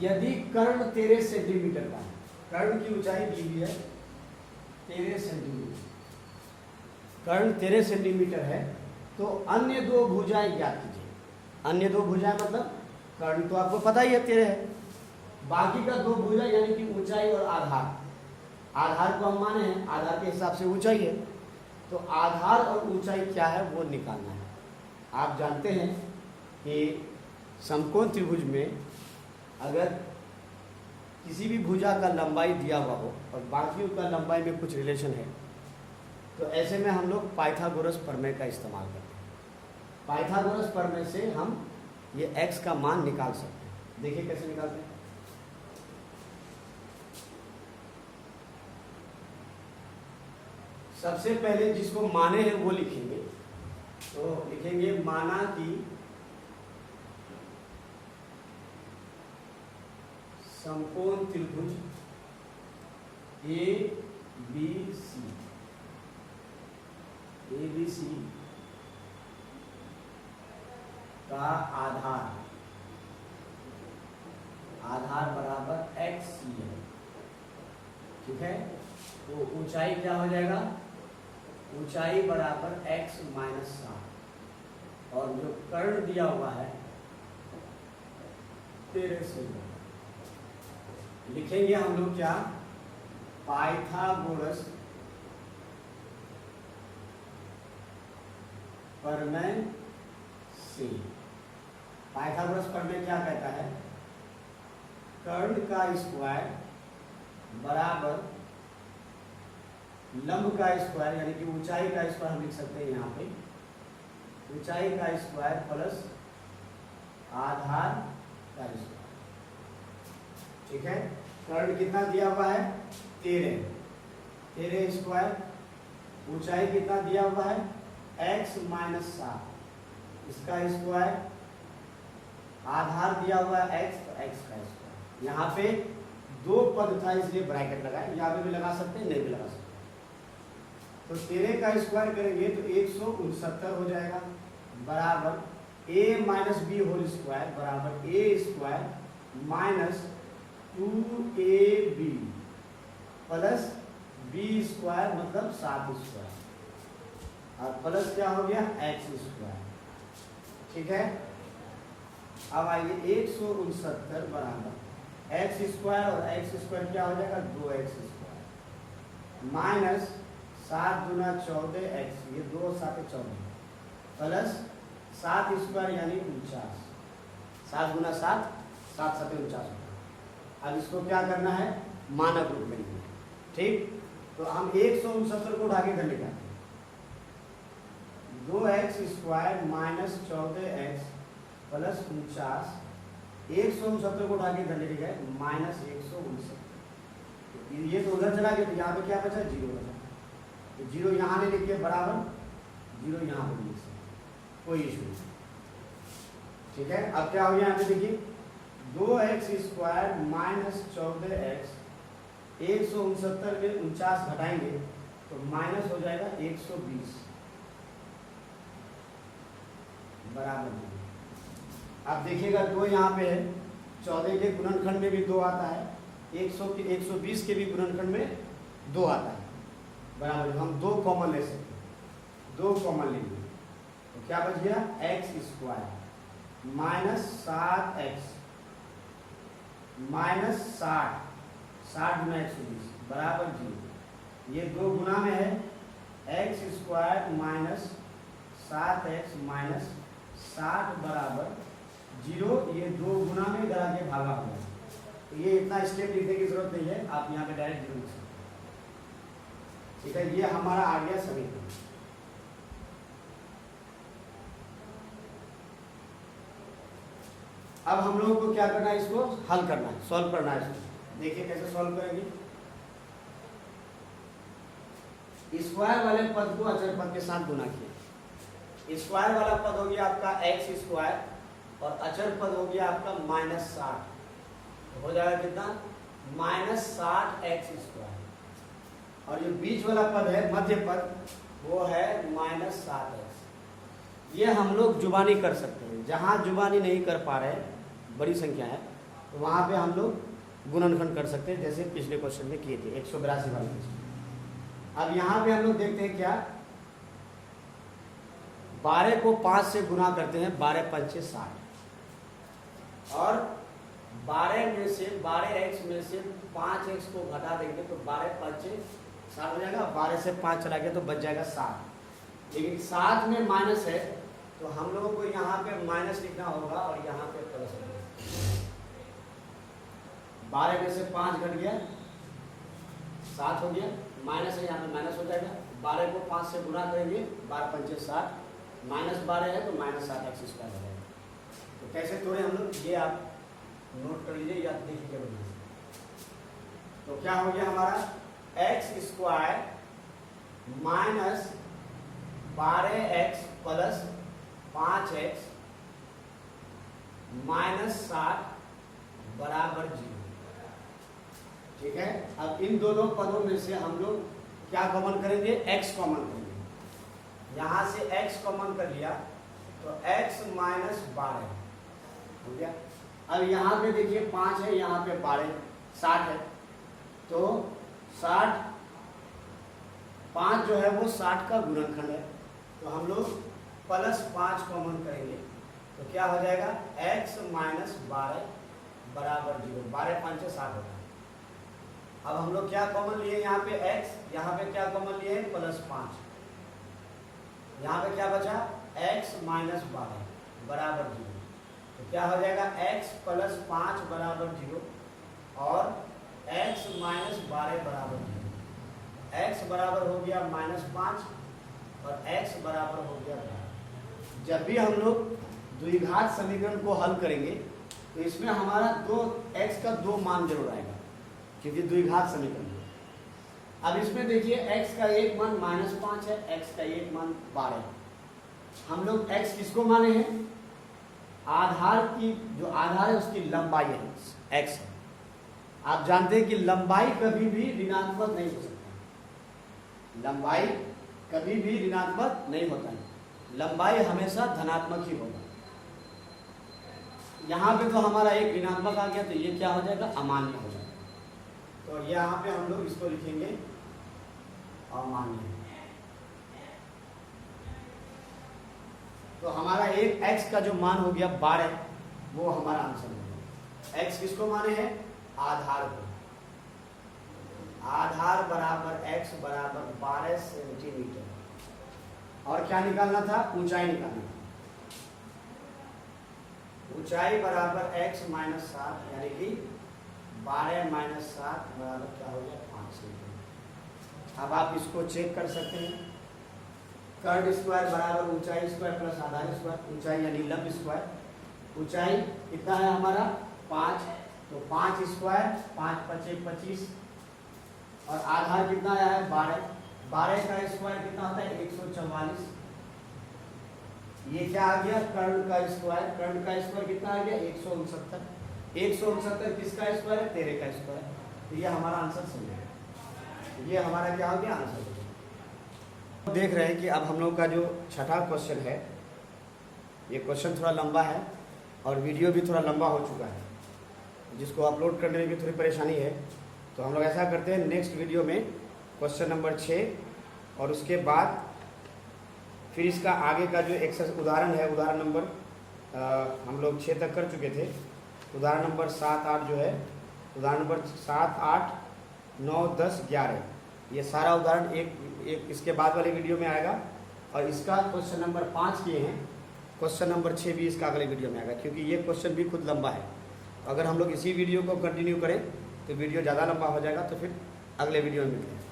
यदि कर्ण 13 सेंटीमीटर का है, कर्ण की ऊंचाई दी हुई है 13 सेंटीमीटर, कर्ण 13 सेंटीमीटर है, तो अन्य दो भुजाएं ज्ञात कीजिए। अन्य दो भुजाएं मतलब कर्ण तो आपको पता ही है 13 है, बाकी का दो भुजा यानी कि ऊंचाई और आधार। आधार को हम माने हैं, आधार के हिसाब से ऊंचाई है, तो आधार और ऊंचाई क्या है वो निकालना है। आप जानते हैं कि समकोण त्रिभुज में अगर किसी भी भुजा का लंबाई दिया हुआ हो और बाकियों का लंबाई में कुछ रिलेशन है, तो ऐसे में हम लोग पाइथागोरस प्रमेय का इस्तेमाल करते हैं। पाइथागोरस प्रमेय से हम ये x का मान निकाल सकते हैं। देखिए कैसे निकालते हैं। सबसे पहले जिसको माने हैं वो लिखेंगे, तो लिखेंगे माना कि समकोण त्रिभुज ABC का आधार बराबर XC है। ठीक है, तो ऊंचाई क्या हो जाएगा, ऊंचाई बराबर x माइनस 7, और जो कर्ण दिया हुआ है 13 से लिखेंगे हम लोग क्या, पाइथागोरस प्रमेय से। पाइथागोरस प्रमेय क्या कहता है, कर्ण का स्क्वायर बराबर लंब का स्क्वायर यानी कि ऊंचाई का स्क्वायर हम लिख सकते हैं यहाँ पे, ऊंचाई का स्क्वायर प्लस आधार का स्क्वायर। ठीक है, कर्ण कितना दिया हुआ है 13 स्क्वायर, ऊंचाई कितना दिया हुआ है x माइनस 7, इसका स्क्वायर, आधार दिया हुआ है x, तो x का स्क्वायर। यहाँ पे दो पद था इसलिए ब्रैकेट लगाए, यहाँ पे भी लगा सकते हैं, नहीं भी लगा सकते। तो 13 का स्क्वायर करेंगे तो 169 हो जाएगा, बराबर a minus B whole square बराबर a square minus 2ab plus b square मतलब 7 स्क्वायर, और प्लस क्या हो गया x स्क्वायर। ठीक है, अब आइए 169 बराबर x स्क्वायर, और x स्क्वायर क्या हो जाएगा 2x स्क्वायर माइनस 7 गुना 14x, ये 2 7 14 प्लस 7 स्क्वायर यानी 49, 7 गुना 7 7 7 49। अब इसको क्या करना है, मानक रूप में लिखना है। ठीक, तो हम 169 को उठा के इधर लिखा, 2x square minus 14x plus 49, 169 को उठा के इधर लिखे गए माइनस 169। ये तो उधर चला गया, तो यहाँ पे क्या बचा 0 बचा, तो 0 यहाँ ले लिखिए बराबर 0 यहाँ पर लिख सकते, कोई इशू नहीं। ठीक है, अब क्या हो गया यहाँ पे देखिए 2x स्क्वायर माइनस 14x, 169 में 49 घटाएंगे तो माइनस हो जाएगा 120 बराबर 0। अब देखिएगा 2 यहाँ पे है, 14 के गुणनखंड में भी 2 आता है, 120 के भी गुणनखंड में 2 आता है, बराबर। हम 2 कॉमन ले सकते हैं, 2 कॉमन लेंगे तो क्या बच गया x square minus 7x minus 60 गुना 120 बराबर 0। ये 2 गुना में है, x square minus 7x minus 60 बराबर 0। ये 2 गुना में इधर आके भागा हुआ है, तो ये इतना स्टेप लिखने की जरूरत नहीं है, आप यहाँ पे डायरेक्ट 0 लिख सकते हैं। ठीक है, ये हमारा आ गया समीकरण। अब हम लोगों को क्या करना है, इसको हल करना है, सॉल्व करना है इसको। देखिए कैसे सॉल्व करेंगे। स्क्वायर वाले पद को अचर पद के साथ गुना किया, स्क्वायर वाला पद हो गया आपका x स्क्वायर और अचर पद हो गया आपका माइनस 60, हो जाएगा कितना माइनस 60x स्क्वायर, और जो बीच वाला पद है मध्य पद वो है माइनस 7x। ये हम लोग जुबानी कर सकते हैं, जहाँ जुबानी नहीं कर पा रहे बड़ी संख्या है तो वहाँ पे हम लोग गुणनखंड कर सकते हैं, जैसे पिछले क्वेश्चन में किए थे 182 वाले क्वेश्चन। अब यहाँ पे हम लोग देखते हैं क्या, 12 को 5 से गुना करते हैं, 12 पंचे 60, और 12 में से 12x में से 5x को घटा देंगे तो 12 पंचे 60 हो जाएगा। 12 से 5 चला गया तो बच जाएगा 7, लेकिन 7 में माइनस है तो हम लोगों को यहाँ पे माइनस लिखना होगा और यहाँ पे प्लस होगा। 12 में से 5 घट गया, 7 हो गया, माइनस है यहाँ पे माइनस हो जाएगा। 12 को 5 से गुना करेंगे, 12 पंचे 60, माइनस 12 है तो माइनस 7x स्क्वायर हो जाएगा। तो कैसे तोड़े हम लोग, ये आप नोट कर लीजिए या देखिए बढ़िया से। तो क्या हो गया हमारा x square minus 12x plus 5x minus 60 बराबर 0। ठीक है, अब इन दोनों पदों में से हम लोग क्या कॉमन करेंगे, x कॉमन करेंगे। यहां से x कॉमन कर लिया तो x माइनस 12 हो गया। अब यहाँ पे देखिए 5 है, यहाँ पे 12 60 है, तो 60 5 जो है वो 60 का गुणनखंड है, तो हम लोग प्लस 5 कॉमन करेंगे तो क्या हो जाएगा x माइनस 12 बराबर 0। 12 5 60 होगा। अब हम लोग क्या कॉमन लिए यहाँ पे x, यहाँ पे क्या कॉमन लिए प्लस 5, यहाँ पे क्या बचा x माइनस 12 बराबर 0। तो क्या हो जाएगा x प्लस 5 बराबर 0 और x माइनस 12 बराबर 0। x बराबर हो गया माइनस 5 और x बराबर हो गया 12। जब भी हम लोग द्विघात समीकरण को हल करेंगे तो इसमें हमारा x का 2 मान जरूर आएगा, क्योंकि द्विघात समीकरण है। अब इसमें देखिए x का एक मान माइनस 5 है, x का एक मान 12 है। हम लोग x किसको माने हैं, आधार की जो आधार है उसकी लंबाई है x है। आप जानते हैं कि लंबाई कभी भी ऋणात्मक नहीं हो सकती, लंबाई कभी भी ऋणात्मक नहीं होता है, लंबाई हमेशा धनात्मक ही होगा। यहाँ पे तो हमारा एक ऋणात्मक आ गया तो ये क्या हो जाएगा अमान्य हो जाएगा, तो यहाँ पे हम लोग इसको लिखेंगे अमान्य। तो हमारा एक x का जो मान हो गया 12, वो हमारा आंसर होगा। x किसको माने हैं, आधार को। आधार बराबर x बराबर 12 सेंटीमीटर। और क्या निकालना था, ऊंचाई निकालना था। ऊंचाई बराबर x माइनस 7, यानी कि 12 माइनस 7 बराबर क्या हो गया 5 सेंटीमीटर। अब आप इसको चेक कर सकते हैं, कर्ड स्क्वायर बराबर ऊंचाई स्क्वायर प्लस आधार स्क्वायर, ऊंचाई यानी लंब स्क्वायर। ऊंचाई कितना है हमारा 5, तो 5 स्क्वायर 5 5 25, और आधार कितना आया है 12। 12 का स्क्वायर कितना होता है 144। ये क्या आ गया कर्ण का स्क्वायर, कर्ण का स्क्वायर कितना आ गया 169। 169 किसका स्क्वायर है 13 का स्क्वायर। तो ये हमारा आंसर सही है, ये हमारा क्या हो गया आंसर। देख रहे हैं कि अब हम लोग का जो छठा क्वेश्चन है, ये क्वेश्चन थोड़ा लंबा है और वीडियो भी थोड़ा लंबा हो चुका है, जिसको अपलोड करने में भी थोड़ी परेशानी है। तो हम लोग ऐसा करते हैं, नेक्स्ट वीडियो में क्वेश्चन नंबर 6 और उसके बाद फिर इसका आगे का जो एक्सरसाइज उदाहरण है, उदाहरण नंबर हम लोग 6 तक कर चुके थे। उदाहरण नंबर 7 8 जो है, उदाहरण नंबर 7 8 9 10 11, ये सारा उदाहरण एक इसके बाद वाले वीडियो में आएगा। और इसका क्वेश्चन नंबर 5 किए हैं, क्वेश्चन नंबर 6 भी इसका अगले वीडियो में आएगा, क्योंकि ये क्वेश्चन भी खुद लंबा है। अगर हम लोग इसी वीडियो को कंटिन्यू करें तो वीडियो ज़्यादा लंबा हो जाएगा, तो फिर अगले वीडियो में मिलते हैं।